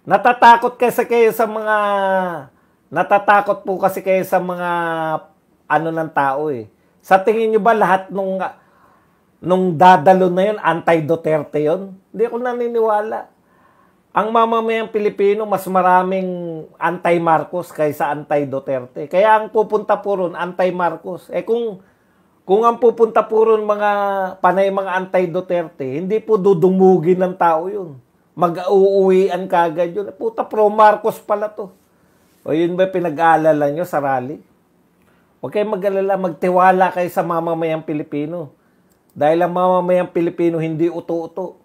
Natatakot kasi kayo sa mga natatakot po kasi kayo sa mga ano ng tao eh. Sa tingin nyo ba lahat nung dadalo na yun, anti-Duterte yun? Hindi ako naniniwala. Ang mamamayang Pilipino, mas maraming anti-Marcos kaysa anti-Duterte. Kaya ang pupunta po ron, anti-Marcos. Kung ang pupunta po ron mga panay mga anti-Duterte, hindi po dudumugin ng tao yun. Mag-uuwian kagad yun. Puta, pro-Marcos pala to. O yun ba pinag-aalala nyo sa rally? Huwag kayong mag-alala, magtiwala kayo sa mamamayang Pilipino. Dahil ang mamamayang Pilipino hindi uto-uto.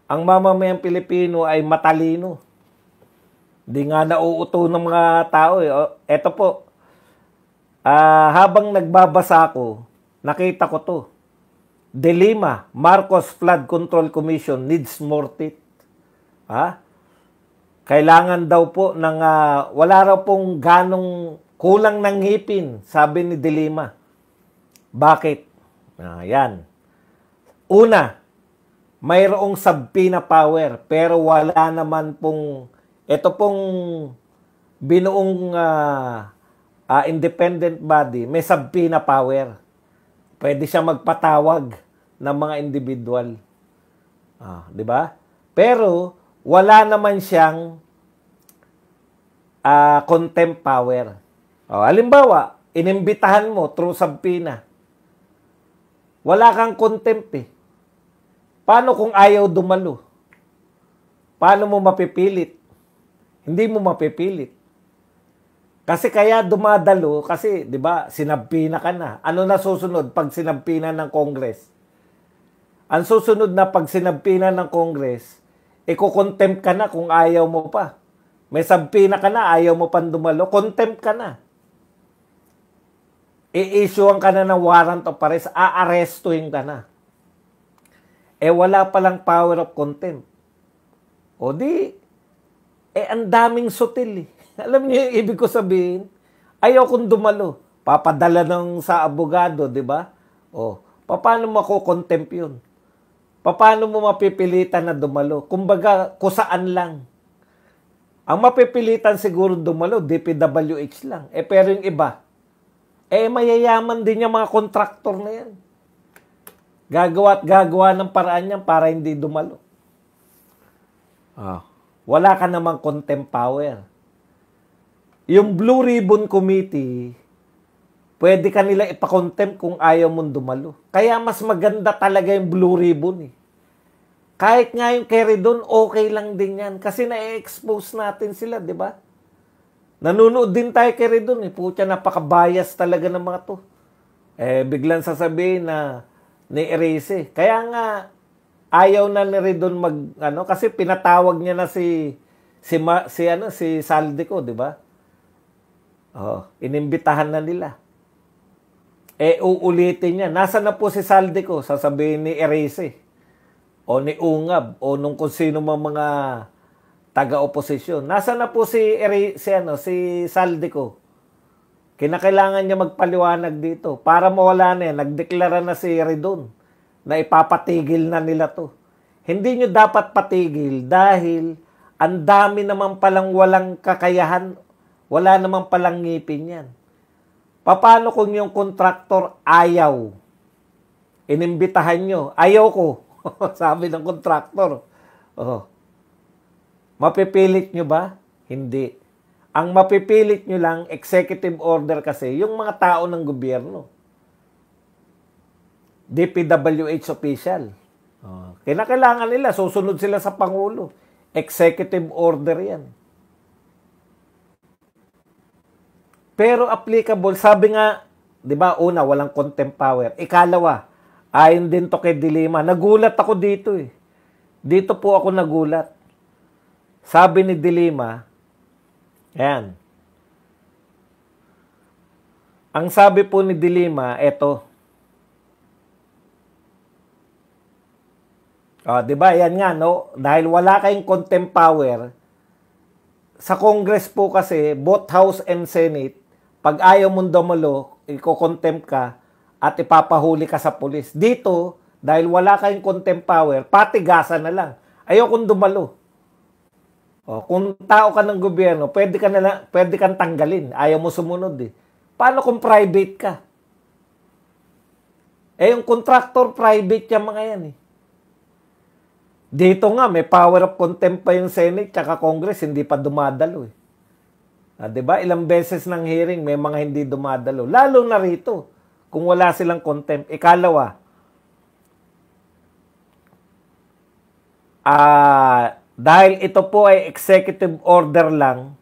Ang mamamayang Pilipino ay matalino. Hindi nga nauuto ng mga tao eh. Eto po, habang nagbabasa ako, nakita ko to. De Lima, Marcos Flood Control Commission needs more teeth. Kailangan daw po ng, wala raw pong ganong kulang ng ngipin, sabi ni De Lima. Bakit? Yan. Una, mayroong subpoena power, pero wala naman pong, ito pong binuong independent body, may subpoena power. Pwede siya magpatawag ng mga individual. Di ba? Pero, wala naman siyang contempt power. Halimbawa, inimbitahan mo through subpoena. Wala kang contempt eh. Paano kung ayaw dumalo? Paano mo mapipilit? Hindi mo mapipilit. Kasi kaya dumadalo, kasi, di ba, sinabpina ka na. Ano na susunod pag sinabpina ng Congress? Ang susunod na pag sinabpina ng Congress, iko-contempt ka na kung ayaw mo pa. May sabpina ka na, ayaw mo pang dumalo, contempt ka na. I-issuean ka na ng warrant of arrest, aarestuhin ka na. Wala palang power of contempt. O di, ang daming sutil eh. Alam niyo yung ibig ko sabihin? Ayaw kong dumalo. Papadala sa abogado, di ba? Paano mako-contempt yun? Paano mo mapipilitan na dumalo? Kumbaga, kusaan lang. Ang mapipilitan siguro dumalo, DPWH lang. Pero yung iba, mayayaman din yung mga kontraktor na yan. Gagawa at gagawa ng paraan yan para hindi dumalo. Wala ka namang contempt power. Yung Blue Ribbon Committee, pwede ka nila ipakontempt kung ayaw mong dumalo. Kaya mas maganda talaga yung Blue Ribbon eh. Kahit nga yung Quezon, okay lang din yan. Kasi na-expose natin sila, di ba? Nanunood din tayo Quezon eh. Pucha, napaka-bias talaga ng mga to. Biglang sasabihin na ni-erase. Kaya nga, ayaw na ni Redon kasi pinatawag niya na si Saldico, di ba? Inimbitahan na nila. Uulitin niya. Nasaan na po si Saldico? Sasabihin ni Erase. O ni Ungab. O nung kung sino mga taga-oposisyon. Nasaan na po si Saldico? Kinakailangan niya magpaliwanag dito. Para mawala na yan, nagdeklara na si Redon na ipapatigil na nila to. Hindi nyo dapat patigil dahil ang dami naman palang walang kakayahan, wala naman palang ngipin yan. Paano kung yung kontraktor ayaw? Inimbitahan nyo. Ayaw ko. Sabi ng kontraktor. Mapipilit nyo ba? Hindi. Ang mapipilit nyo lang, executive order kasi, yung mga tao ng gobyerno. DPWH official. Kinakailangan nila, susunod sila sa Pangulo. Executive order yan. Pero applicable, sabi nga, di ba, una, walang contempt power. Ikalawa, ayon din to kay De Lima. Nagulat ako dito eh. Dito po ako nagulat. Sabi ni De Lima, ayan. Ang sabi po ni De Lima, eto. Di ba, yan nga, no? Dahil wala kayong contempt power, sa Congress po kasi, both House and Senate, pag ayaw mong dumalo, iko-contempt ka, at ipapahuli ka sa pulis. Dito, dahil wala kayong contempt power, patigasan na lang. Ayokong dumalo. O, kung tao ka ng gobyerno, pwede kang tanggalin. Ayaw mo sumunod eh. Paano kung private ka? Eh, yung contractor, private yung mga yan eh. Dito nga, may power of contempt pa yung Senate tsaka Congress, hindi pa dumadalo eh. Diba? Ilang beses ng hearing, may mga hindi dumadalo. Lalo na rito, kung wala silang contempt. Ikalawa, dahil ito po ay executive order lang,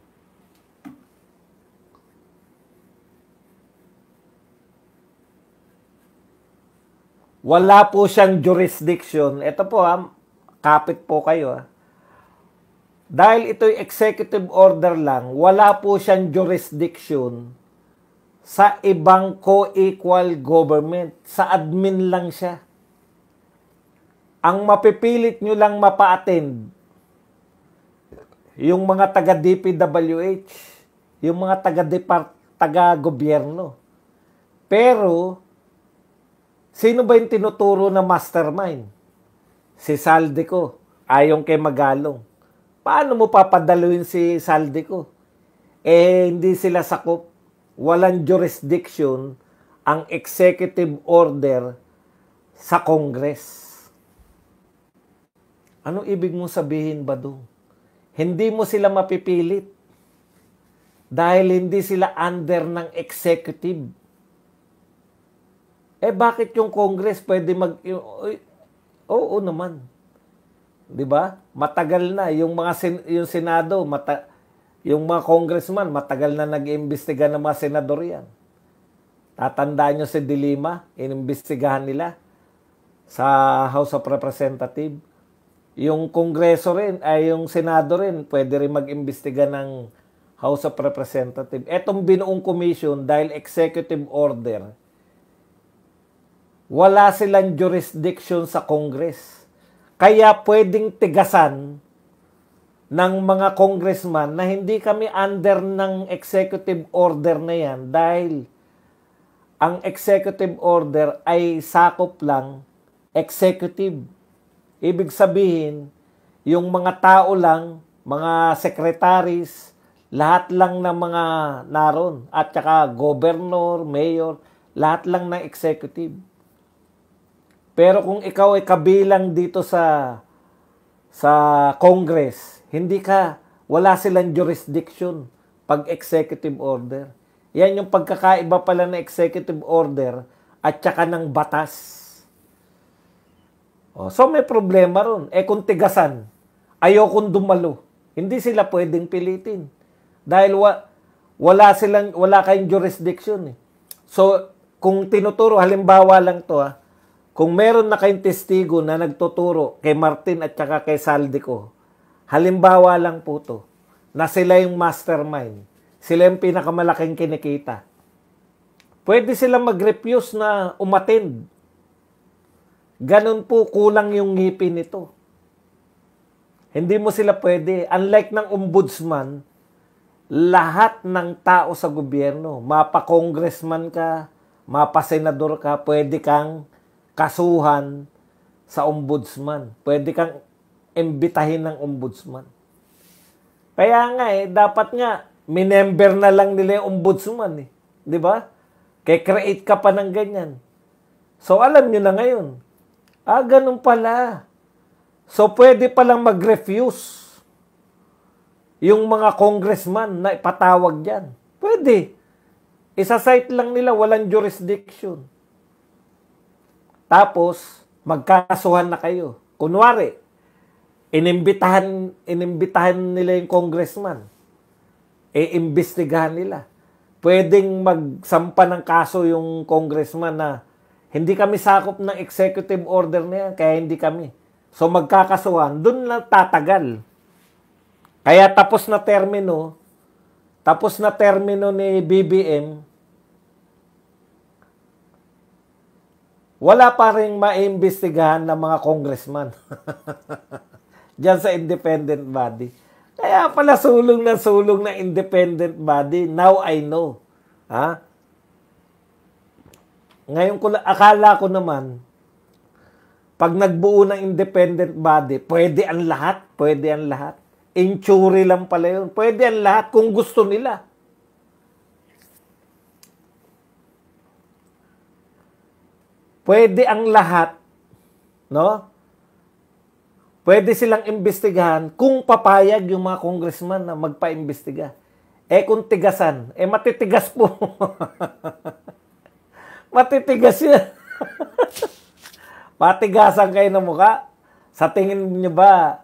wala po siyang jurisdiction. Ito po kapit po kayo Dahil ito'y executive order lang, wala po siyang jurisdiction sa ibang co-equal government. Sa admin lang siya. Ang mapipilit nyo lang mapa-attend, yung mga taga-DPWH, yung mga taga-gobyerno. Pero, sino ba yung tinuturo na mastermind? Si Saldico, ayon kay Magalong. Paano mo papadaluin si Saldico? Eh, hindi sila sakop. Walang jurisdiction ang executive order sa Congress. Anong ibig mong sabihin ba doon? Hindi mo sila mapipilit dahil hindi sila under ng executive. Eh, bakit yung Congress pwede Oo naman. 'Di ba? Matagal na yung yung Senado, yung mga congressman matagal na nag-iimbestiga ng mga senador yan. Tatandaan nyo si De Lima, inimbestigahan nila sa House of Representatives. Yung Kongreso rin, yung Senado rin, pwede rin mag-imbestiga ng House of Representatives. Etong binuong commission, dahil executive order, wala silang jurisdiction sa Congress. Kaya pwedeng tigasan ng mga congressman na hindi kami under ng executive order na yan dahil ang executive order ay sakop lang executive. Ibig sabihin, yung mga tao lang, mga secretaries, lahat lang ng mga naroon, at saka governor, mayor, lahat lang ng executive. Pero kung ikaw ay kabilang dito sa Congress, wala silang jurisdiction pag executive order. Yan yung pagkakaiba pala ng executive order at saka ng batas. So may problema ron. Kung tigasan, ayokong dumalo. Hindi sila pwedeng pilitin. Dahil wala kayong jurisdiction. So kung tinuturo, halimbawa lang to kung meron na kayong testigo na nagtuturo kay Martin at saka kay Saldico, halimbawa lang po to, na sila yung mastermind, sila yung pinakamalaking kinikita. Pwede sila mag-refuse na umattend. Ganun po, kulang yung ngipin nito. Hindi mo sila pwede. Unlike ng ombudsman, lahat ng tao sa gobyerno, mapa-congressman ka, mapa-senador ka, pwede kang kasuhan sa ombudsman. Pwede kang imbitahin ng ombudsman. Kaya nga dapat nga, minember na lang nila yung ombudsman Di ba? Kaya create ka pa ng ganyan. So, alam nyo na ngayon. Ganun pala. So, pwede palang mag-refuse yung mga congressman na ipatawag dyan. Pwede. Isa-cite lang nila, walang jurisdiction. Tapos, magkasuhan na kayo. Kunwari, inimbitahan nila yung congressman. Imbestigahan nila. Pwedeng magsampa ng kaso yung congressman na hindi kami sakop ng executive order na yan, kaya hindi kami. So, magkakasuhan, dun na tatagal. Kaya tapos na termino ni BBM, wala pa rin maimbestigahan ng mga congressman. Diyan sa independent body. Kaya pala sulong na independent body. Now I know. Ngayon akala ko naman, pag nagbuo ng independent body, pwede ang lahat. Inchuri lang pala yun. Pwede ang lahat kung gusto nila. Pwede ang lahat, no? Pwede silang imbestigahan kung papayag yung mga congressman na magpa-imbestiga. Kung tigasan, matitigas po. Matitigas yan. Matigasan kayo ng mukha. Sa tingin niyo ba,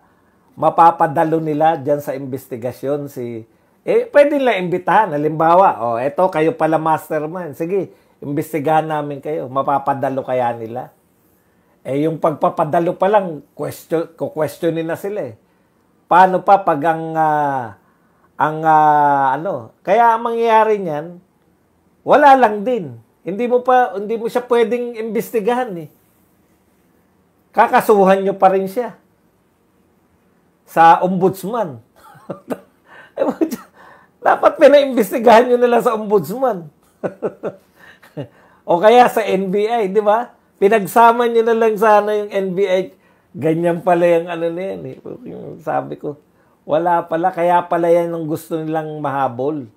mapapadalo nila dyan sa investigasyon pwede nila imbitahan. Halimbawa, eto kayo pala mastermind. Sige, imbestigahan namin kayo. Mapapadalo kaya nila? Yung pagpapadalo pa lang, questionin na sila eh. Paano pa pag kaya ang mangyayari niyan, wala lang din. Hindi mo siya pwedeng imbestigahan eh. Kakasuhan nyo pa rin siya sa ombudsman. Dapat pinaimbestigahan nyo nila sa ombudsman. O kaya sa NBI, di ba? Pinagsama nyo na lang sana yung NBI. Ganyan pala yung ano na yan. Sabi ko, wala pala. Kaya pala yan ang gusto nilang mahabol.